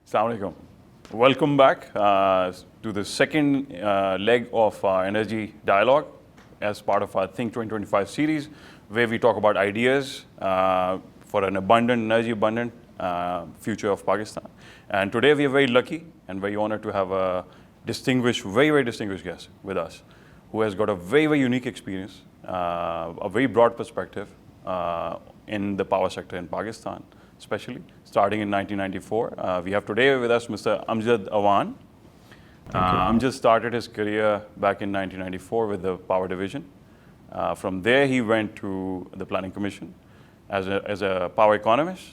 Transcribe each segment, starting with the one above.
Assalamu alaikum. Welcome back to the second leg of our energy dialogue as part of our Think 2025 series, where we talk about ideas for an energy abundant future of Pakistan. And today we are very lucky and very honored to have a very distinguished guest with us, who has got a very unique experience, a very broad perspective in the power sector in Pakistan, especially starting in 1994. We have today with us Mr. Amjad Awan. Amjad started his career back in 1994 with the power division. From there, he went to the Planning Commission as a power economist.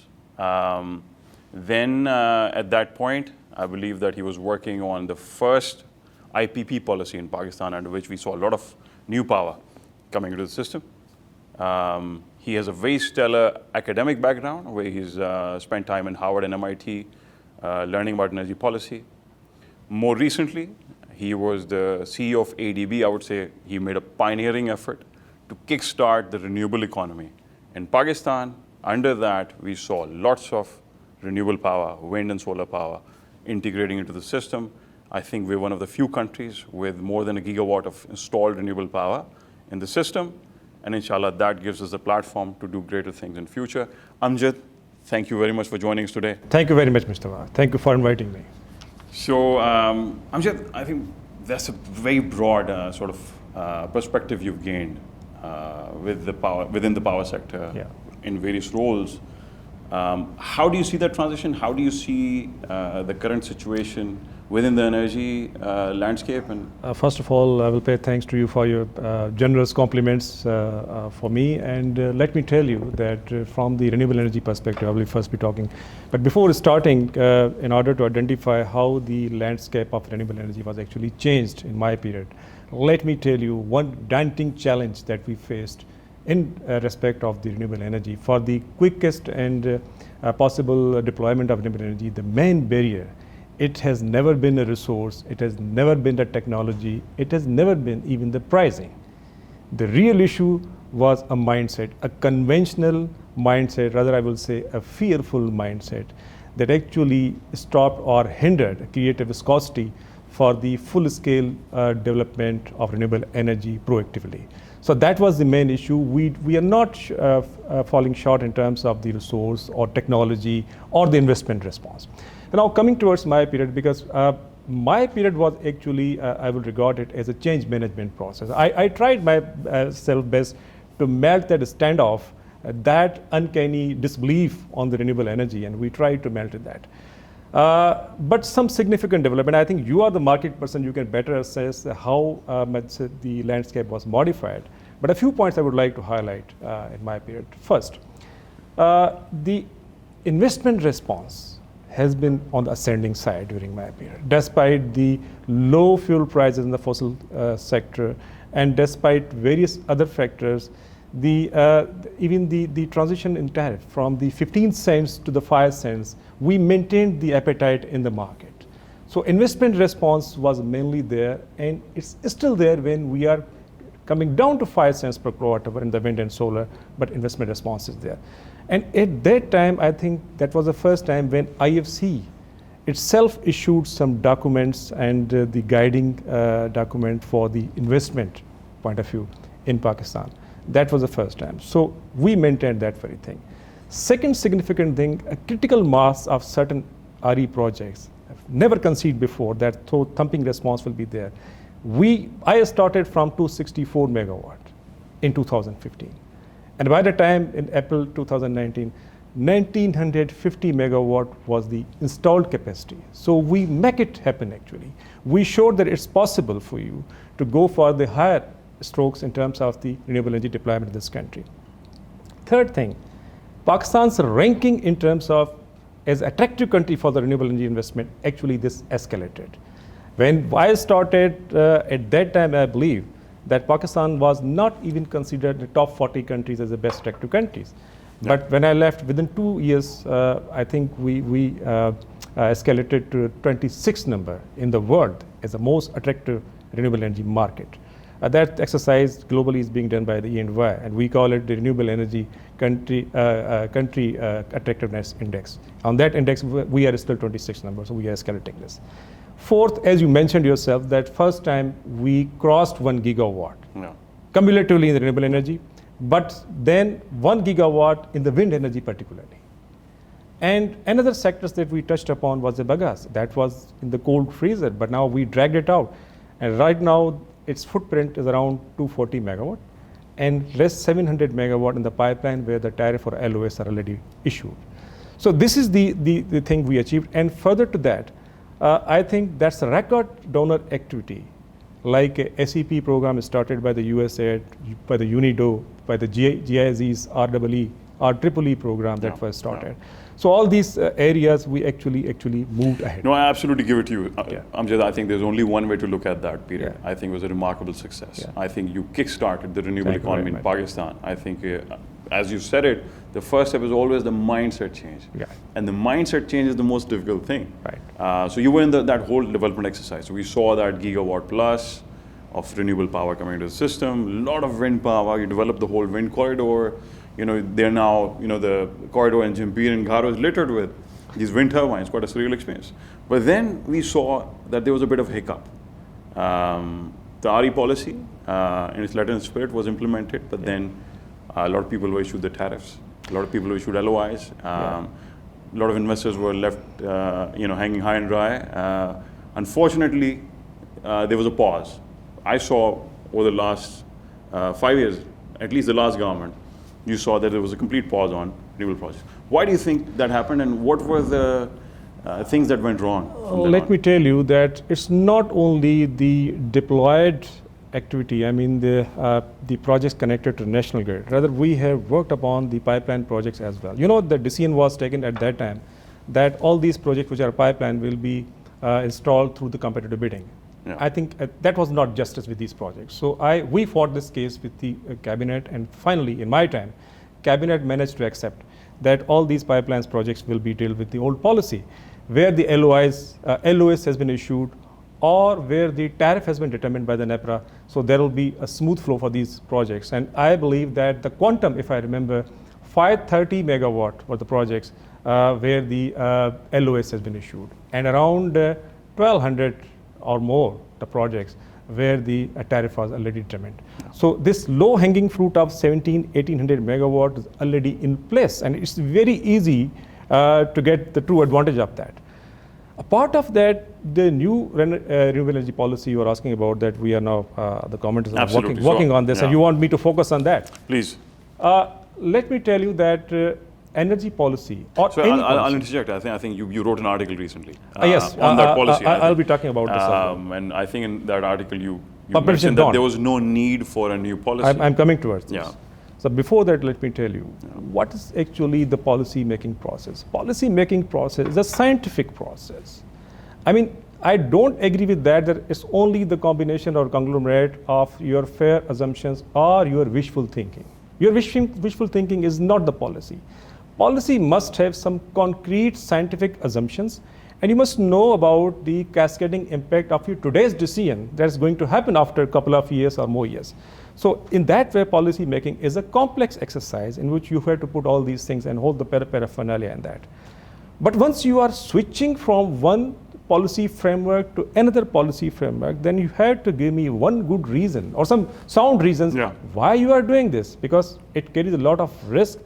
Then at that point, I believe that he was working on the first IPP policy in Pakistan, under which we saw a lot of new power coming into the system. He has a very stellar academic background, where he's spent time in Harvard and MIT learning about energy policy. More recently, he was the CEO of AEDB. I would say he made a pioneering effort to kickstart the renewable economy in Pakistan. Under that, we saw lots of renewable power, wind and solar power, integrating into the system. I think we're one of the few countries with more than a gigawatt of installed renewable power in the system. And inshallah, that gives us a platform to do greater things in future. Amjad, thank you very much for joining us today. Thank you very much, Mr. Awan. Thank you for inviting me. So, Amjad, I think that's a very broad sort of perspective you've gained within the power sector in various roles. How do you see that transition? How do you see the current situation within the energy landscape? And first of all, I will pay thanks to you for your generous compliments for me. And let me tell you that from the renewable energy perspective, I will first be talking. But before starting, in order to identify how the landscape of renewable energy was actually changed in my period, let me tell you one daunting challenge that we faced in respect of the renewable energy. For the quickest and possible deployment of renewable energy, the main barrier, it has never been a resource, it has never been the technology, it has never been even the pricing. The real issue was a mindset, a conventional mindset, rather I will say a fearful mindset, that actually stopped or hindered creative viscosity for the full-scale development of renewable energy proactively. So that was the main issue. We are not falling short in terms of the resource or technology or the investment response. Now coming towards my period, because my period was actually, I would regard it as a change management process. I tried myself best to melt that standoff, that uncanny disbelief on the renewable energy, and we tried to melt that. But some significant development, I think you are the market person, you can better assess how the landscape was modified. But a few points I would like to highlight in my period. First, the investment response has been on the ascending side during my period. Despite the low fuel prices in the fossil sector, and despite various other factors, even the transition in tariff from the 15 cents to the 5 cents, we maintained the appetite in the market. So investment response was mainly there, and it's still there when we are coming down to 5 cents per kilowatt hour in the wind and solar, but investment response is there. And at that time, I think that was the first time when IFC itself issued some documents and the guiding document for the investment point of view in Pakistan. That was the first time. So we maintained that very thing. Second significant thing, a critical mass of certain RE projects, I've never conceived before that thumping response will be there. I started from 264 megawatt in 2015. And by the time in April 2019, 1950 megawatt was the installed capacity. So we make it happen actually. We showed that it's possible for you to go for the higher strokes in terms of the renewable energy deployment in this country. Third thing, Pakistan's ranking in terms of as attractive country for the renewable energy investment, actually this escalated. When I started at that time, I believe that Pakistan was not even considered the top 40 countries as the best attractive countries. Yeah. But when I left, within 2 years, I think we escalated to 26th number in the world as the most attractive renewable energy market. That exercise globally is being done by the E&Y, and we call it the Renewable Energy Country Attractiveness Index. On that index, we are still 26 numbers, so we are escalating this. Fourth, as you mentioned yourself, that first time we crossed 1 gigawatt cumulatively in the renewable energy, but then 1 gigawatt in the wind energy particularly. And another sectors that we touched upon was the bagasse. That was in the cold freezer, but now we dragged it out. And right now, its footprint is around 240 megawatt, and rest 700 megawatt in the pipeline where the tariff or LOS are already issued. So this is the thing we achieved. And further to that, I think that's a record donor activity, like a SEP program started by the USAID, by the UNIDO, by the GIZ's REEE program that was started. So all these areas we actually moved ahead. No, I absolutely give it to you. Amjad, I think there's only one way to look at that period. I think it was a remarkable success. I think you kick-started the renewable economy in Pakistan. I think, as you said it, the first step is always the mindset change. And the mindset change is the most difficult thing. So you were in that whole development exercise. So we saw that gigawatt plus of renewable power coming into the system, a lot of wind power. You developed the whole wind corridor. They're now, the corridor in Jampir and Gharo is littered with these wind turbines, quite a surreal experience. But then we saw that there was a bit of hiccup. The RE policy, in its letter and spirit, was implemented, but then a lot of people were issued the tariffs. A lot of people were issued LOIs. A lot of investors were left, hanging high and dry. Unfortunately, there was a pause. I saw over the last 5 years, at least the last government, you saw that there was a complete pause on renewable projects. Why do you think that happened, and what were the things that went wrong? Let me tell you that it's not only the deployed activity, I mean the projects connected to national grid. Rather, we have worked upon the pipeline projects as well. The decision was taken at that time that all these projects which are pipeline will be installed through the competitive bidding. I think that was not justice with these projects. So we fought this case with the cabinet, and finally, in my time, cabinet managed to accept that all these pipelines projects will be dealt with the old policy, where the LOS has been issued, or where the tariff has been determined by the NEPRA. So there will be a smooth flow for these projects. And I believe that the quantum, if I remember, 530 megawatt were the projects where the LOS has been issued, and around 1,200 or more the projects where the tariff was already determined. So this low-hanging fruit of 1,800 megawatt is already in place, and it's very easy to get the true advantage of that. A part of that, the new renewable energy policy you are asking about, that we are now, the government is working on this, and you want me to focus on that. Please. Let me tell you that energy policy, or so I'll interject. I think you wrote an article recently yes, on that policy. I'll be talking about this. And I think in that article you mentioned that there was no need for a new policy. I'm coming towards this. So before that, let me tell you, what is actually the policy making process? Policy making process is a scientific process. I mean, I don't agree with that it's only the combination or conglomerate of your fair assumptions or your wishful thinking. Your wishful thinking is not the policy. Policy must have some concrete scientific assumptions, and you must know about the cascading impact of your today's decision that's going to happen after a couple of years or more years. So in that way, policy making is a complex exercise in which you have to put all these things and hold the paraphernalia in that. But once you are switching from one policy framework to another policy framework, then you have to give me one good reason or some sound reasons why you are doing this, because it carries a lot of risk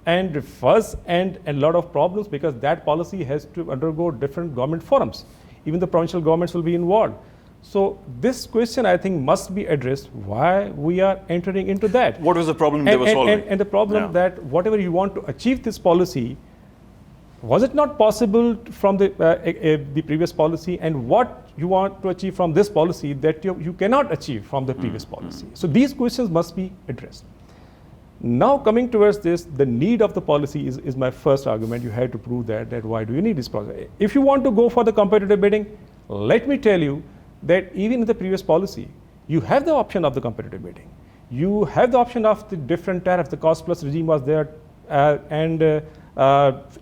and fuss and a lot of problems, because that policy has to undergo different government forums. Even the provincial governments will be involved. So this question, I think, must be addressed, why we are entering into that. What was the problem they were solving? And the problem that whatever you want to achieve this policy, was it not possible from the previous policy, and what you want to achieve from this policy that you cannot achieve from the previous policy? So these questions must be addressed. Now coming towards this, the need of the policy is my first argument. You have to prove that why do you need this policy? If you want to go for the competitive bidding, let me tell you that even in the previous policy, you have the option of the competitive bidding. You have the option of the different tariff, the cost plus regime was there, and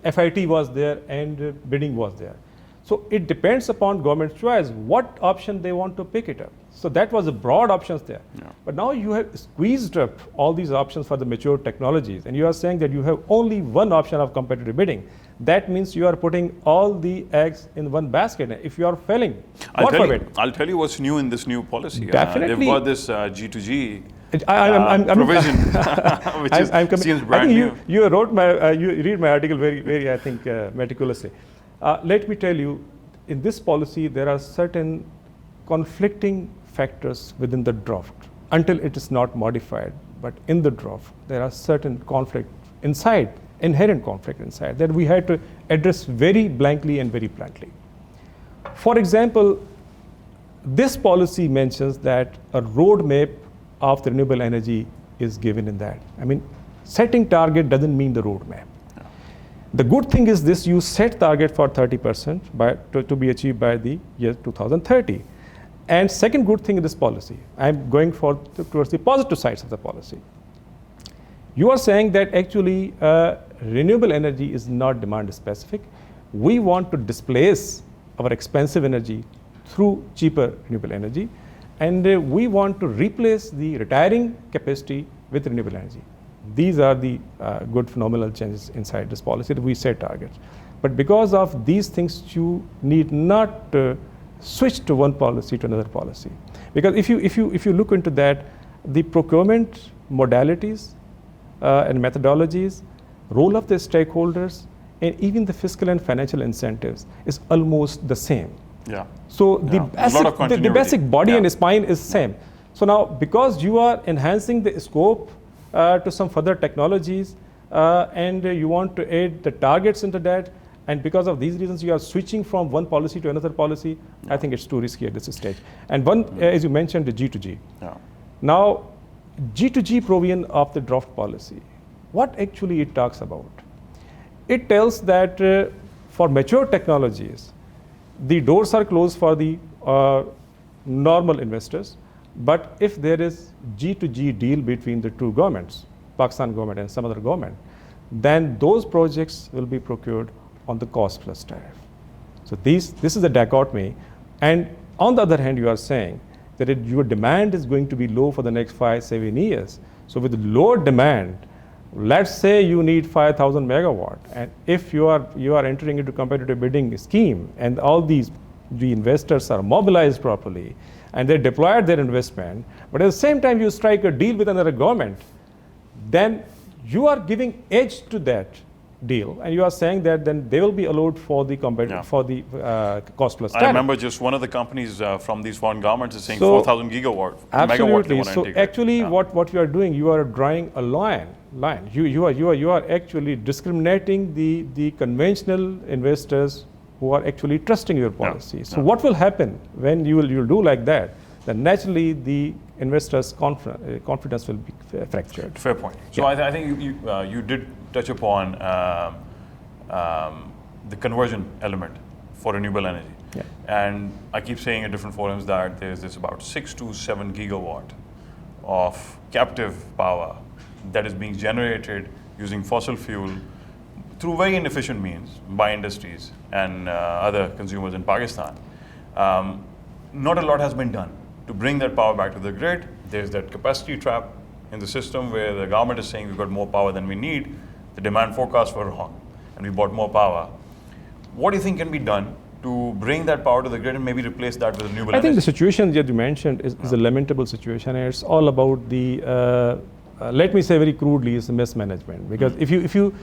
FIT was there, and bidding was there. So it depends upon government's choice, what option they want to pick it up. So that was the broad options there. Yeah. But now you have squeezed up all these options for the mature technologies, and you are saying that you have only one option of competitive bidding. That means you are putting all the eggs in one basket. If you are failing, I'll tell you what's new in this new policy. Definitely. They've got this G2G provision, which seems brand new. You wrote you read my article very, I think, meticulously. Let me tell you, in this policy, there are certain conflicting factors within the draft until it is not modified. But in the draft, there are certain conflict inside, inherent conflict inside, that we had to address very blankly and very bluntly. For example, this policy mentions that a roadmap of the renewable energy is given in that. I mean, setting target doesn't mean the roadmap. The good thing is this: you set target for 30% to be achieved by the year 2030. And second good thing in this policy, I'm going towards the positive sides of the policy. You are saying that actually renewable energy is not demand specific. We want to displace our expensive energy through cheaper renewable energy, and we want to replace the retiring capacity with renewable energy. These are the good phenomenal changes inside this policy that we set targets. But because of these things, you need not switch to one policy to another policy. Because if you look into that, the procurement modalities and methodologies, role of the stakeholders, and even the fiscal and financial incentives is almost the same. Yeah. So the basic body and spine is same. So now, because you are enhancing the scope to some further technologies, and you want to add the targets into that, and because of these reasons you are switching from one policy to another policy, I think it's too risky at this stage. And one, as you mentioned, the G2G. Yeah. Now, G2G provision of the draft policy, what actually it talks about? It tells that for mature technologies, the doors are closed for the normal investors. But if there is G2G deal between the two governments, Pakistan government and some other government, then those projects will be procured on the cost plus tariff. So this is a dichotomy. And on the other hand, you are saying that your demand is going to be low for the next 5-7 years. So with lower demand, let's say you need 5,000 megawatt, and if you are entering into competitive bidding scheme, and all the investors are mobilized properly, and they deployed their investment, but at the same time you strike a deal with another government, then you are giving edge to that deal, and you are saying that then they will be allowed for the cost plus tariff. I remember just one of the companies from these foreign governments is saying 4,000 gigawatt megawatt they want to so integrate. Actually, what you are doing, you are drawing a line. You are actually discriminating the conventional investors who are actually trusting your policy. So what will happen when you will do like that? Then naturally the investors' confidence will be fractured. Fair point. So I think you did touch upon the conversion element for renewable energy. Yeah. And I keep saying at different forums that there's this about 6 to 7 gigawatt of captive power that is being generated using fossil fuel through very inefficient means by industries and other consumers in Pakistan. Not a lot has been done to bring that power back to the grid. There's that capacity trap in the system where the government is saying we've got more power than we need. The demand forecasts were wrong and we bought more power. What do you think can be done to bring that power to the grid and maybe replace that with renewable energy? I think the situation that you mentioned is a lamentable situation, and it's all about the, let me say very crudely, is the mismanagement. Because if you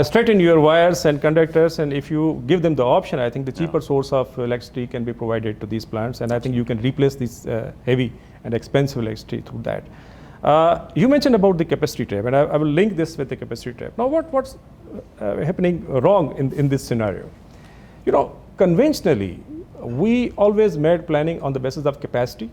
straighten your wires and conductors, and if you give them the option, I think the cheaper source of electricity can be provided to these plants, and I think you can replace this heavy and expensive electricity through that. You mentioned about the capacity trap, and I will link this with the capacity trap. Now, what's happening wrong in this scenario? You know, conventionally, we always made planning on the basis of capacity.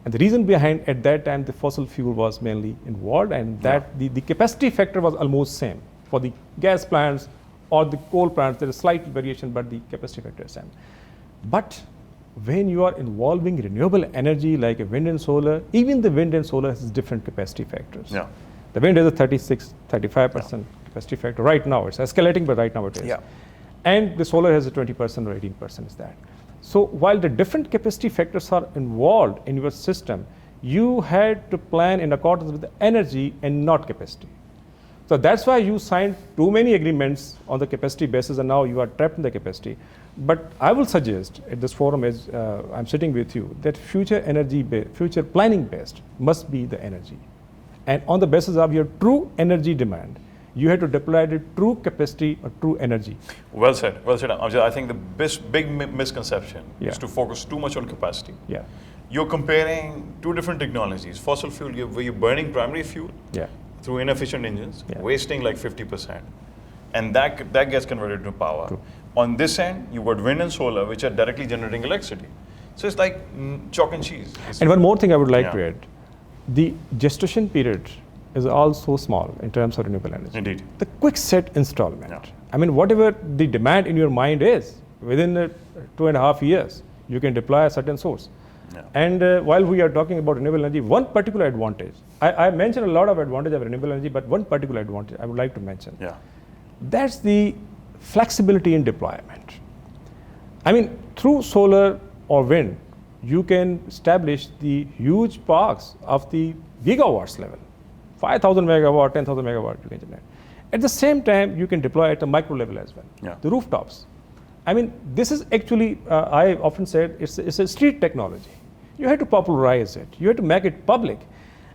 And the reason behind, at that time, the fossil fuel was mainly involved, and that the capacity factor was almost same. For the gas plants or the coal plants, there is slight variation, but the capacity factor is same. But when you are involving renewable energy like a wind and solar, even the wind and solar has different capacity factors. Yeah. The wind has a 36, 35% capacity factor right now. It's escalating, but right now it is. Yeah. and the solar has a 20% or 18% is that. So while the different capacity factors are involved in your system, you had to plan in accordance with the energy and not capacity. So that's why you signed too many agreements on the capacity basis, and now you are trapped in the capacity. But I will suggest at this forum, as I'm sitting with you, that future future planning based must be the energy. And on the basis of your true energy demand, you have to deploy the true capacity or true energy. Well said, Amjad. I think the big misconception is to focus too much on capacity. Yeah. You're comparing two different technologies. Fossil fuel, where you're burning primary fuel through inefficient engines, wasting like 50%. And that gets converted into power. True. On this end, you've got wind and solar, which are directly generating electricity. So it's like chalk and cheese. And one more thing I would like to add. The gestation period is also small in terms of renewable energy. Indeed. The quick set installment. Yeah. I mean, whatever the demand in your mind is, within 2.5 years, you can deploy a certain source. Yeah. And while we are talking about renewable energy, one particular advantage, I mentioned a lot of advantage of renewable energy, but one particular advantage I would like to mention. Yeah. That's the flexibility in deployment. I mean, through solar or wind, you can establish the huge parks of the gigawatts level. 5,000 megawatt, 10,000 megawatt you can generate. At the same time, you can deploy at a micro level as well. Yeah. The rooftops. I mean, this is actually, I often said, it's a street technology. You have to popularize it. You have to make it public.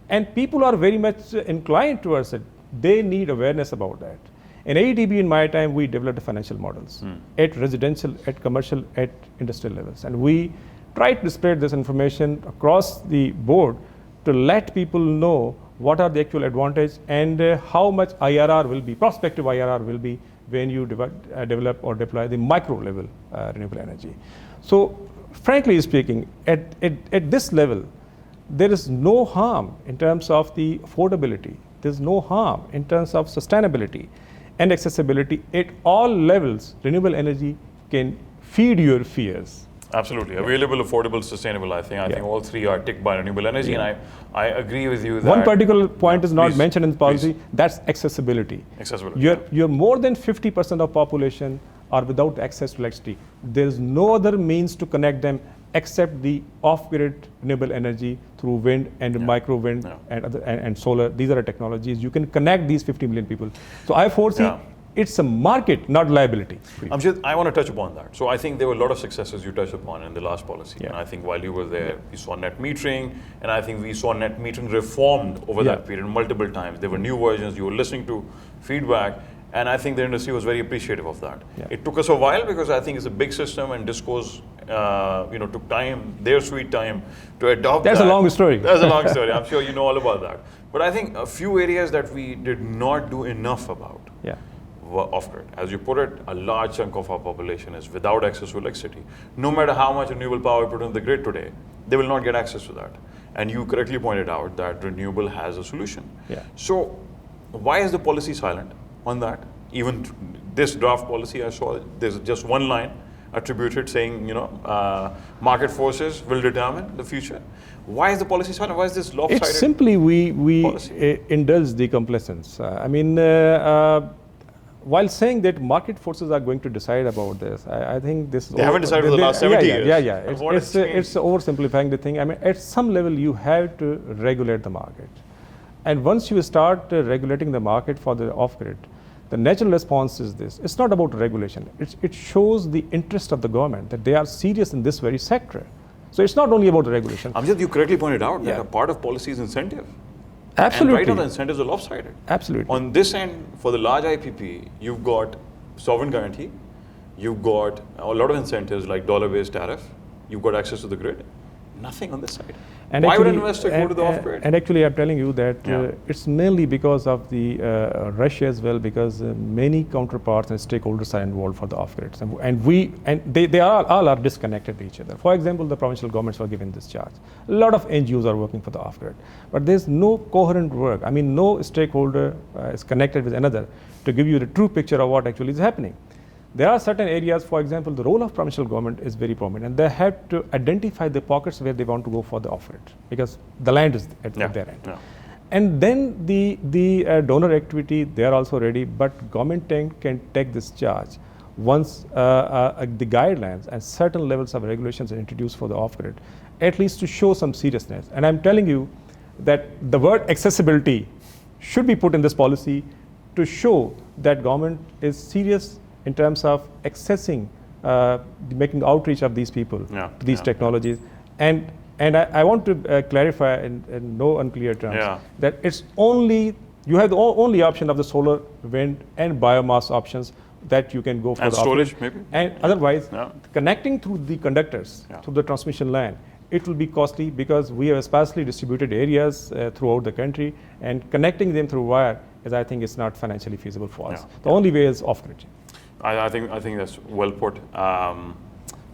And people are very much inclined towards it. They need awareness about that. In AEDB, in my time, we developed financial models at residential, at commercial, at industrial levels. And we try to spread this information across the board to let people know what are the actual advantages and how much IRR will be, prospective IRR will be when you develop or deploy the micro level renewable energy. So frankly speaking, at this level, there is no harm in terms of the affordability. There's no harm in terms of sustainability and accessibility. At all levels, renewable energy can feed your fears. Absolutely. Available, affordable, sustainable. I think all three are ticked by renewable energy, and I agree with you that one particular point is not mentioned in the policy. That's accessibility. Accessibility. You're more than 50% of population are without access to electricity. There is no other means to connect them except the off-grid renewable energy through wind and micro wind and solar. These are the technologies. You can connect these 50 million people. So I foresee it's a market, not liability. Amjad, I want to touch upon that. So I think there were a lot of successes you touched upon in the last policy. And I think while you were there, we saw net metering, and I think we saw net metering reformed over that period multiple times. There were new versions, you were listening to feedback, and I think the industry was very appreciative of that. It took us a while because I think it's a big system and discourse took time, their sweet time to adopt That's a long story. That's a long story. I'm sure you know all about that. But I think a few areas that we did not do enough about were off-grid. As you put it, a large chunk of our population is without access to electricity. No matter how much renewable power we put on the grid today, they will not get access to that. And you correctly pointed out that renewable has a solution. So why is the policy silent on that? Even this draft policy I saw, there's just one line attributed saying, market forces will determine the future. Why is the policy silent? Why is this lopsided? It's simply we indulge the complacence. While saying that market forces are going to decide about this, I think this is... They haven't decided for the last 70 years. It's oversimplifying the thing. I mean, at some level, you have to regulate the market. And once you start regulating the market for the off-grid, the natural response is this. It's not about regulation. It shows the interest of the government that they are serious in this very sector. So it's not only about regulation. Amjad, you correctly pointed out that a part of policy is incentive. Absolutely. And right now the incentives are lopsided. Absolutely. On this end, for the large IPP, you've got sovereign guarantee, you've got a lot of incentives like dollar-based tariff, you've got access to the grid. Nothing on this side. And why would an investor go to the off-grid? And actually, I'm telling you that it's mainly because of the rush as well, because many counterparts and stakeholders are involved for the off-grids. And they all are disconnected to each other. For example, the provincial governments were given this charge. A lot of NGOs are working for the off-grid. But there's no coherent work. I mean, no stakeholder is connected with another to give you the true picture of what actually is happening. There are certain areas, for example, the role of provincial government is very prominent. They have to identify the pockets where they want to go for the off-grid because the land is at their end. And then the donor activity, they are also ready, but government can take this charge. once the guidelines and certain levels of regulations are introduced for the off-grid, at least to show some seriousness. And I'm telling you that the word accessibility should be put in this policy to show that government is serious in terms of accessing, making outreach of these people to these technologies. And I want to clarify in no unclear terms that it's only, you have the only option of the solar, wind, and biomass options that you can go for. And storage, maybe? And otherwise, connecting through the conductors, through the transmission line, it will be costly because we have sparsely distributed areas throughout the country, and connecting them through wire is, I think, it's not financially feasible for us. The only way is off-grid. I think that's well put.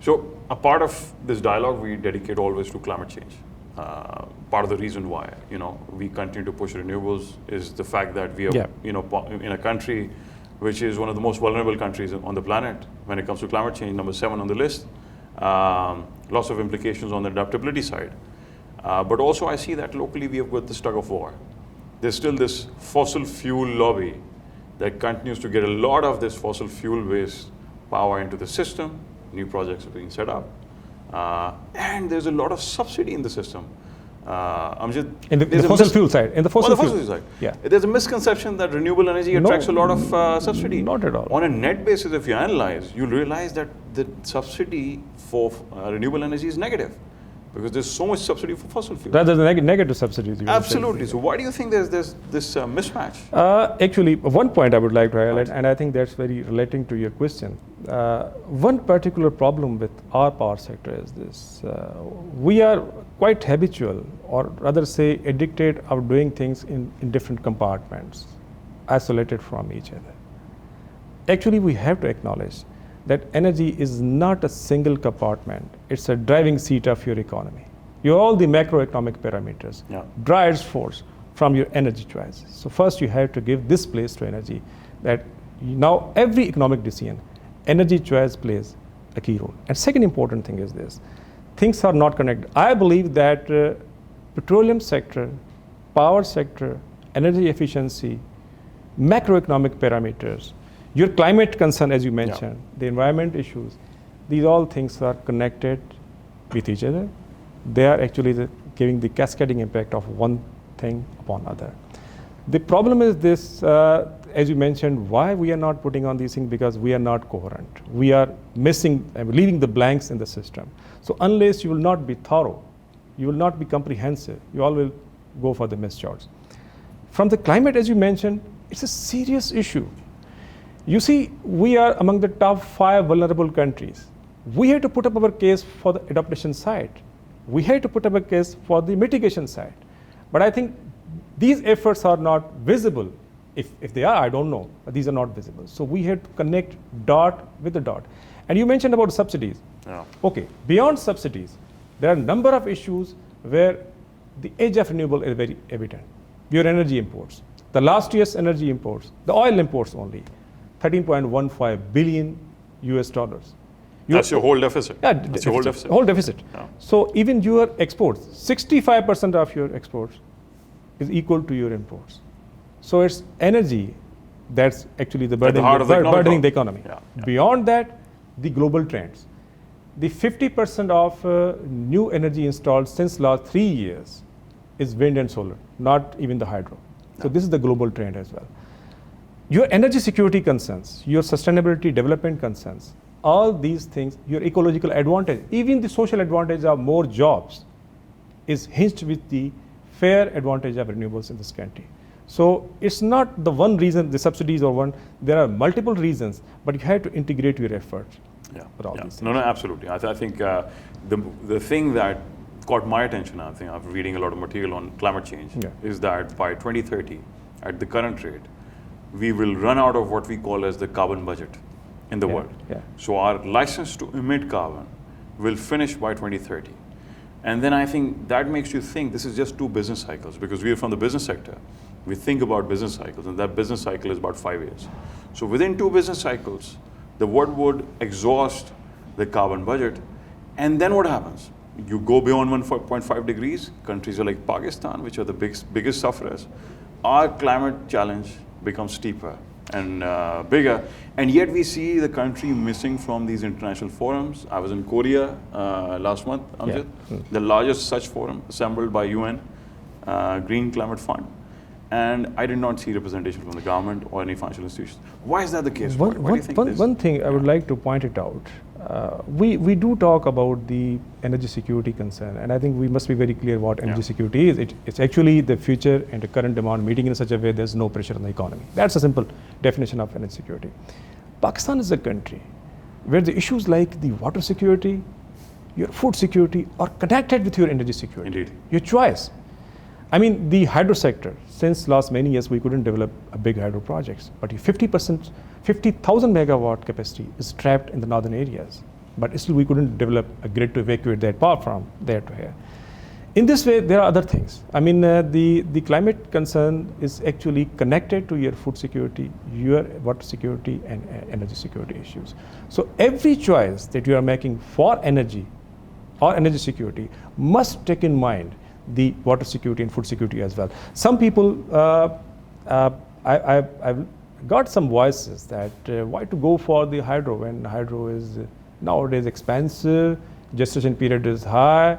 So a part of this dialogue we dedicate always to climate change. Part of the reason why we continue to push renewables is the fact that we are in a country which is one of the most vulnerable countries on the planet when it comes to climate change, number 7 on the list. Lots of implications on the adaptability side. But also I see that locally we have got this tug of war. There's still this fossil fuel lobby that continues to get a lot of this fossil fuel-based power into the system. New projects are being set up. And there's a lot of subsidy in the system. Amjad, in the fossil fuel side. In the fossil fuel side. Yeah. There's a misconception that renewable energy attracts a lot of subsidy. Not at all. On a net basis, if you analyze, you'll realize that the subsidy for renewable energy is negative because there's so much subsidy for fossil fuels. Rather than negative subsidies. Absolutely. So why do you think there's this mismatch? Actually, one point I would like to highlight, and I think that's very relating to your question. One particular problem with our power sector is this. We are quite habitual, or rather say addicted of doing things in different compartments, isolated from each other. Actually, we have to acknowledge that energy is not a single compartment. It's a driving seat of your economy. All the macroeconomic parameters drives force from your energy choice. So first you have to give this place to energy, that now every economic decision, energy choice plays a key role. And second important thing is this, things are not connected. I believe that petroleum sector, power sector, energy efficiency, macroeconomic parameters, your climate concern, as you mentioned, the environment issues, these all things are connected with each other. They are actually giving the cascading impact of one thing upon other. The problem is this, as you mentioned, why we are not putting on these things, because we are not coherent. We are missing, leaving the blanks in the system. So unless you will not be thorough, you will not be comprehensive, you all will go for the missed shots. From the climate, as you mentioned, it's a serious issue. You see, we are among the top 5 vulnerable countries. We have to put up our case for the adaptation side. We have to put up a case for the mitigation side. But I think these efforts are not visible. If they are, I don't know, but these are not visible. So we have to connect dot with the dot. And you mentioned about subsidies. Okay, beyond subsidies, there are a number of issues where the edge of renewable is very evident. Your energy imports. The last year's energy imports, the oil imports only, 13.15 billion US dollars. That's your whole deficit. Yeah, that's your whole deficit. Whole deficit. So even your exports, 65% of your exports is equal to your imports. So it's energy that's actually the burdening the economy. Beyond that, the global trends. The 50% of new energy installed since last 3 years is wind and solar, not even the hydro. So this is the global trend as well. Your energy security concerns, your sustainability development concerns, all these things, your ecological advantage, even the social advantage of more jobs is hinged with the fair advantage of renewables in this country. So it's not the one reason, the subsidies or one, there are multiple reasons, but you have to integrate your efforts. No, absolutely. I think the thing that caught my attention, I think after reading a lot of material on climate change, is that by 2030, at the current rate, we will run out of what we call as the carbon budget in the world. So our license to emit carbon will finish by 2030. And then I think that makes you think this is just 2 business cycles, because we are from the business sector. We think about business cycles, and that business cycle is about 5 years. So within 2 business cycles, the world would exhaust the carbon budget. And then what happens? You go beyond 1.5 degrees, countries are like Pakistan, which are the biggest sufferers. Our climate challenge becomes steeper. and bigger. And yet we see the country missing from these international forums. I was in Korea last month, Amjad, the largest such forum assembled by UN, Green Climate Fund. And I did not see representation from the government or any financial institutions. Why is that the case? Why do you think this? One thing I would like to point it out. We do talk about the energy security concern, and I think we must be very clear what energy security is. It's actually the future and the current demand meeting in such a way there's no pressure on the economy. That's a simple definition of energy security. Pakistan is a country where the issues like the water security, your food security are connected with your energy security. Indeed. Your choice. I mean, the hydro sector, since last many years, we couldn't develop a big hydro projects, but 50%, 50,000 megawatt capacity is trapped in the northern areas. But still we couldn't develop a grid to evacuate that power from there to here. In this way, there are other things. I mean, the climate concern is actually connected to your food security, your water security, and energy security issues. So every choice that you are making for energy or energy security must take in mind the water security and food security as well. Some people, I've got some voices that why to go for the hydro when hydro is nowadays expensive, gestation period is high,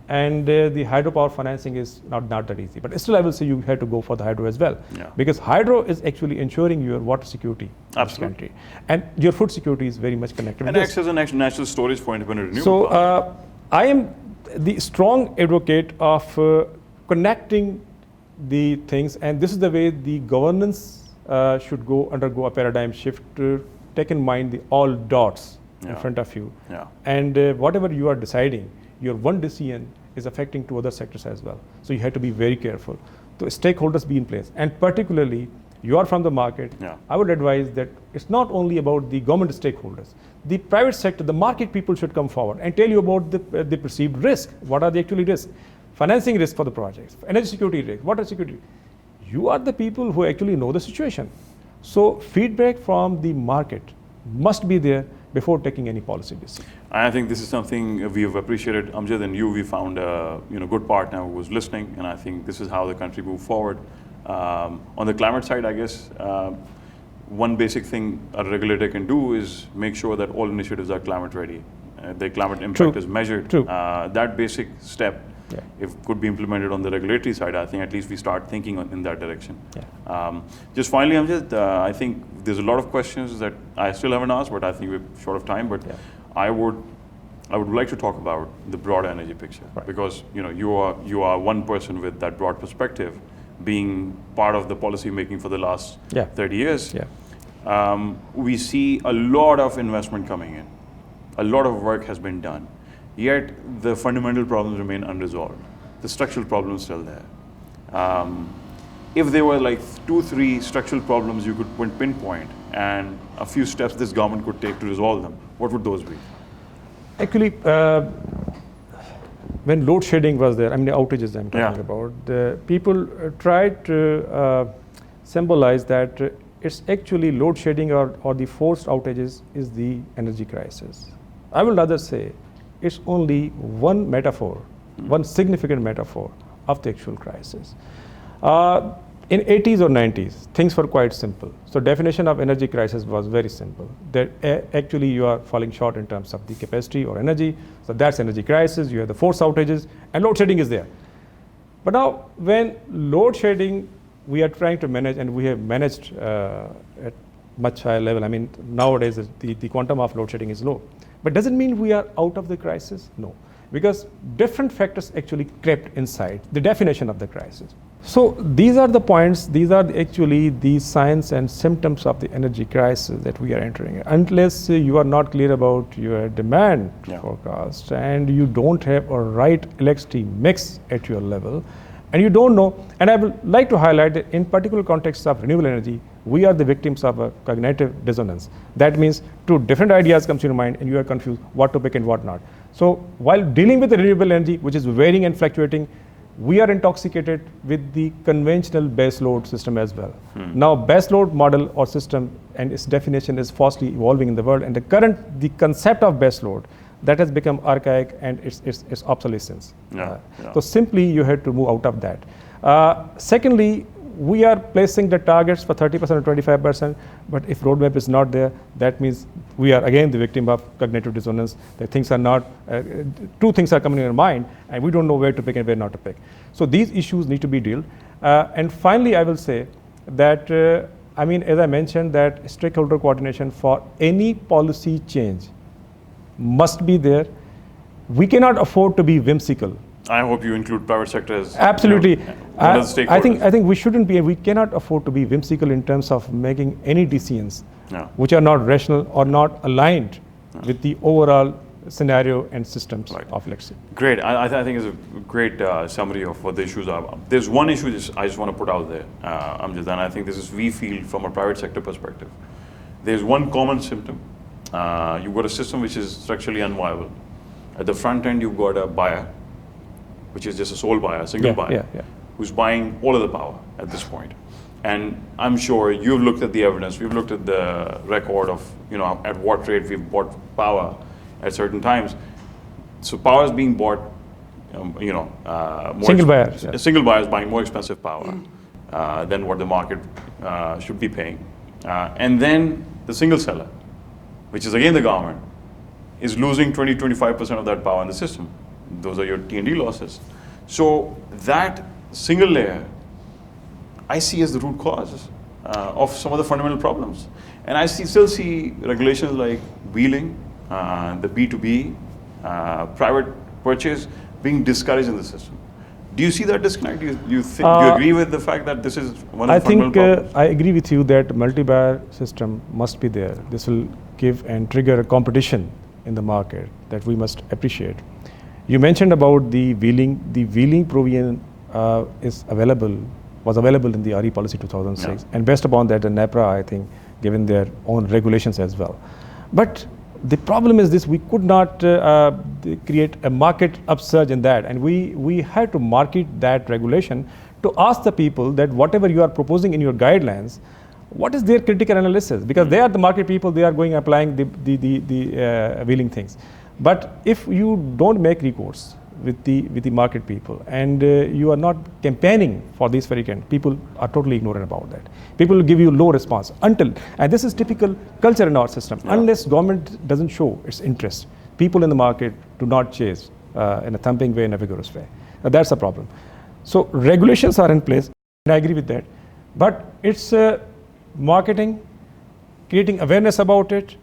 and the hydropower financing is not that easy. But still I will say you have to go for the hydro as well. Because hydro is actually ensuring your water security in this country. And your food security is very much connected and with acts as a national storage for independent renewable. So I am the strong advocate of connecting the things, and this is the way the governance should undergo a paradigm shift to take in mind the all dots in front of you. And whatever you are deciding, your one decision is affecting to other sectors as well. So you have to be very careful. So stakeholders be in place, and particularly you are from the market. I would advise that it's not only about the government stakeholders. The private sector, the market people should come forward and tell you about the perceived risk. What are the actually risks? Financing risk for the projects, energy security risk, water security. You are the people who actually know the situation. So feedback from the market must be there before taking any policy decision. I think this is something we have appreciated, Amjad, and you. We found a good partner who was listening, and I think this is how the country moved forward. On the climate side, I guess, one basic thing a regulator can do is make sure that all initiatives are climate ready. The climate impact is measured. That basic step, if could be implemented on the regulatory side, I think at least we start thinking in that direction. Just finally, Amjad, I think there's a lot of questions that I still haven't asked, but I think we're short of time. But I would like to talk about the broader energy picture, because you are one person with that broad perspective, being part of the policy making for the last 30 years. We see a lot of investment coming in. A lot of work has been done. Yet the fundamental problems remain unresolved. The structural problems still there. If there were like 2-3 structural problems you could pinpoint and a few steps this government could take to resolve them, what would those be? Actually, when load shedding was there, I mean the outages I'm talking about, the people tried to symbolize that it's actually load shedding or the forced outages is the energy crisis. I would rather say it's only one metaphor, one significant metaphor of the actual crisis. In 80s or 90s, things were quite simple. So definition of energy crisis was very simple. That actually you are falling short in terms of the capacity or energy. So that's energy crisis. You have the forced outages and load shedding is there. But now when load shedding we are trying to manage, and we have managed at much higher level. I mean, nowadays the quantum of load shedding is low. But does it mean we are out of the crisis? No. Because different factors actually crept inside the definition of the crisis. So these are the points, these are actually the signs and symptoms of the energy crisis that we are entering. Unless you are not clear about your demand forecast and you don't have a right electricity mix at your level, and you don't know, and I would like to highlight that in particular context of renewable energy, we are the victims of a cognitive dissonance. That means two different ideas comes to your mind and you are confused what to pick and what not. So while dealing with the renewable energy, which is varying and fluctuating, we are intoxicated with the conventional base load system as well. Now base load model or system and its definition is fastly evolving in the world, and the concept of base load that has become archaic and it's obsolescence. So simply you have to move out of that. Secondly, we are placing the targets for 30% or 25%, but if roadmap is not there, that means we are again the victim of cognitive dissonance. The things are not, two things are coming in our mind, and we don't know where to pick and where not to pick. So these issues need to be dealt. And finally, I will say that, I mean, as I mentioned, that stakeholder coordination for any policy change must be there. We cannot afford to be whimsical. I hope you include private sector as absolutely. One of the stakeholders. I think we shouldn't be, we cannot afford to be whimsical in terms of making any decisions which are not rational or not aligned with the overall scenario and systems of electricity. Great. I think it's a great summary of what the issues are. There's one issue I just want to put out there, Amjad, and I think this is we feel from a private sector perspective. There's one common symptom. You've got a system which is structurally unviable. At the front end, you've got a buyer, which is just a sole buyer, a single buyer, who's buying all of the power at this point. And I'm sure you've looked at the evidence, we've looked at the record of, at what rate we've bought power at certain times. So power is being bought, single buyers. A single buyer is buying more expensive power than what the market should be paying. And then the single seller, which is again the government, is losing 20-25% of that power in the system. Those are your T&D losses. So that single layer, I see as the root cause of some of the fundamental problems. And I still see regulations like wheeling, the B2B, private purchase being discouraged in the system. Do you see that disconnect? Do you agree with the fact that this is one of the fundamental problems? I agree with you that multi-buyer system must be there. This will give and trigger a competition in the market that we must appreciate. You mentioned about the wheeling. The wheeling provision was available in the RE policy 2006, and based upon that, the NEPRA, I think, given their own regulations as well. But the problem is this: we could not create a market upsurge in that, and we had to market that regulation to ask the people that whatever you are proposing in your guidelines, what is their critical analysis? Because they are the market people; they are going applying the wheeling things. But if you don't make recourse with the market people, and you are not campaigning for these very kind, people are totally ignorant about that. People will give you low response until, and this is typical culture in our system, unless government doesn't show its interest, people in the market do not chase in a thumping way, in a vigorous way. That's a problem. So regulations are in place, and I agree with that. But it's marketing, creating awareness about it,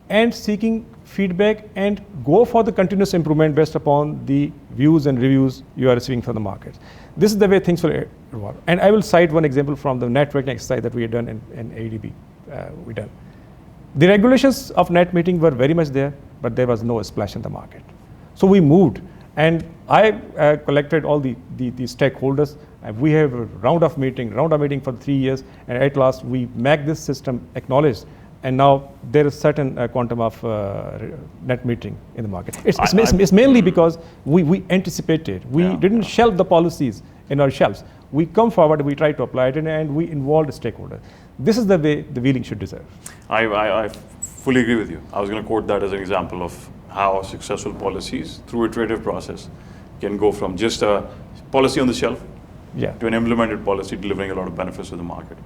and seeking feedback, and go for the continuous improvement based upon the views and reviews you are receiving from the market. This is the way things will evolve. And I will cite one example from the networking exercise that we had done in AEDB. The regulations of net metering were very much there, but there was no splash in the market. So we moved, and I collected all the stakeholders. We have a round of meeting for 3 years, and at last we make this system acknowledged. And now there is certain quantum of net metering in the market. It's mainly because we anticipated. We didn't shelve the policies in our shelves. We come forward, we try to apply it, and we involve the stakeholders. This is the way the wheeling should deserve. I fully agree with you. I was going to quote that as an example of how successful policies, through iterative process, can go from just a policy on the shelf to an implemented policy delivering a lot of benefits to the market.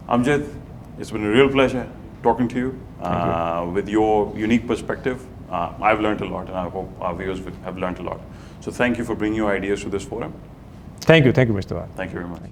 Amjad, it's been a real pleasure talking to you with your unique perspective. I've learned a lot, and I hope our viewers have learned a lot. So thank you for bringing your ideas to this forum. Thank you, Mr. Awan. Thank you very much.